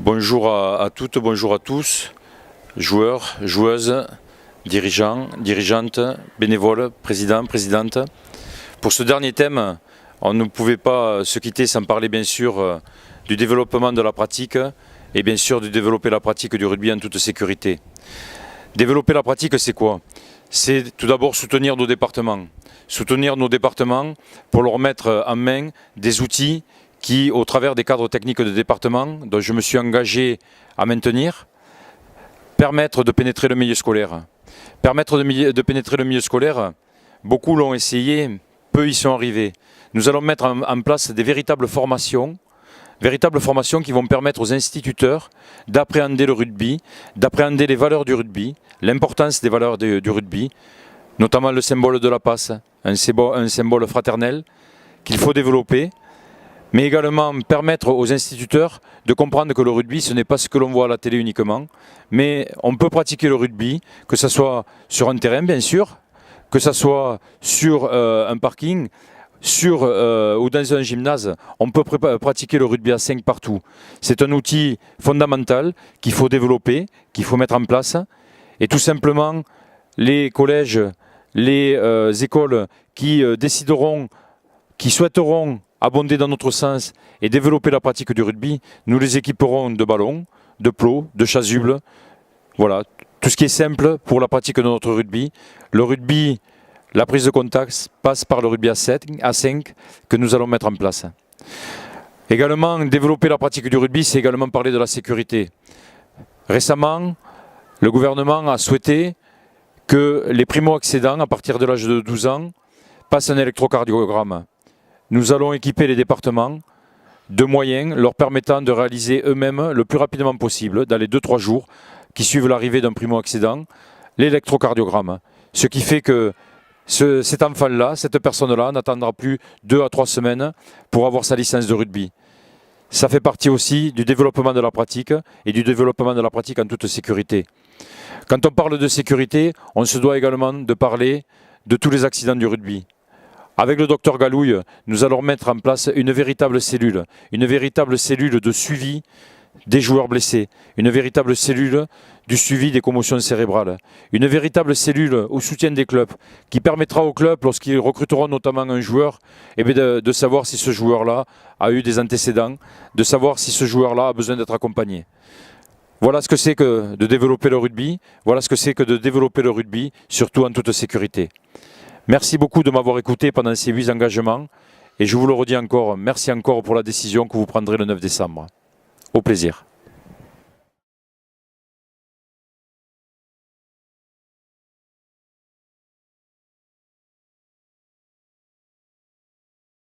Bonjour à toutes, bonjour à tous, joueurs, joueuses, dirigeants, dirigeantes, bénévoles, présidents, présidentes. Pour ce dernier thème, on ne pouvait pas se quitter sans parler bien sûr du développement de la pratique et bien sûr de développer la pratique du rugby en toute sécurité. Développer la pratique, c'est quoi? C'est tout d'abord soutenir nos départements. Soutenir nos départements pour leur mettre en main des outils qui, au travers des cadres techniques de département, dont je me suis engagé à maintenir, permettre de pénétrer le milieu scolaire. Permettre de pénétrer le milieu scolaire, beaucoup l'ont essayé, peu y sont arrivés. Nous allons mettre en place des véritables formations qui vont permettre aux instituteurs d'appréhender le rugby, d'appréhender les valeurs du rugby, l'importance des valeurs du rugby, notamment le symbole de la passe, un symbole fraternel qu'il faut développer, mais également permettre aux instituteurs de comprendre que le rugby, ce n'est pas ce que l'on voit à la télé uniquement, mais on peut pratiquer le rugby, que ce soit sur un terrain bien sûr, que ce soit sur un parking, ou dans un gymnase, on peut pratiquer le rugby à 5 partout. C'est un outil fondamental qu'il faut développer, qu'il faut mettre en place, et tout simplement les collèges, les écoles qui décideront, qui souhaiteront abonder dans notre sens et développer la pratique du rugby, nous les équiperons de ballons, de plots, de chasubles, voilà, tout ce qui est simple pour la pratique de notre rugby. Le rugby, la prise de contact passe par le rugby à 5 que nous allons mettre en place. Également, développer la pratique du rugby, c'est également parler de la sécurité. Récemment, le gouvernement a souhaité que les primo-accédants, à partir de l'âge de 12 ans, passent un électrocardiogramme. Nous allons équiper les départements de moyens leur permettant de réaliser eux-mêmes le plus rapidement possible, dans les 2-3 jours qui suivent l'arrivée d'un primo-accédant, l'électrocardiogramme. Ce qui fait que cet enfant-là, cette personne-là, n'attendra plus 2 à 3 semaines pour avoir sa licence de rugby. Ça fait partie aussi du développement de la pratique et du développement de la pratique en toute sécurité. Quand on parle de sécurité, on se doit également de parler de tous les accidents du rugby. Avec le docteur Galouille, nous allons mettre en place une véritable cellule de suivi des joueurs blessés, une véritable cellule du suivi des commotions cérébrales, une véritable cellule au soutien des clubs qui permettra aux clubs, lorsqu'ils recruteront notamment un joueur, de savoir si ce joueur-là a eu des antécédents, de savoir si ce joueur-là a besoin d'être accompagné. Voilà ce que c'est que de développer le rugby, voilà ce que c'est que de développer le rugby, surtout en toute sécurité. Merci beaucoup de m'avoir écouté pendant ces 8 engagements et je vous le redis encore, merci encore pour la décision que vous prendrez le 9 décembre. Au plaisir.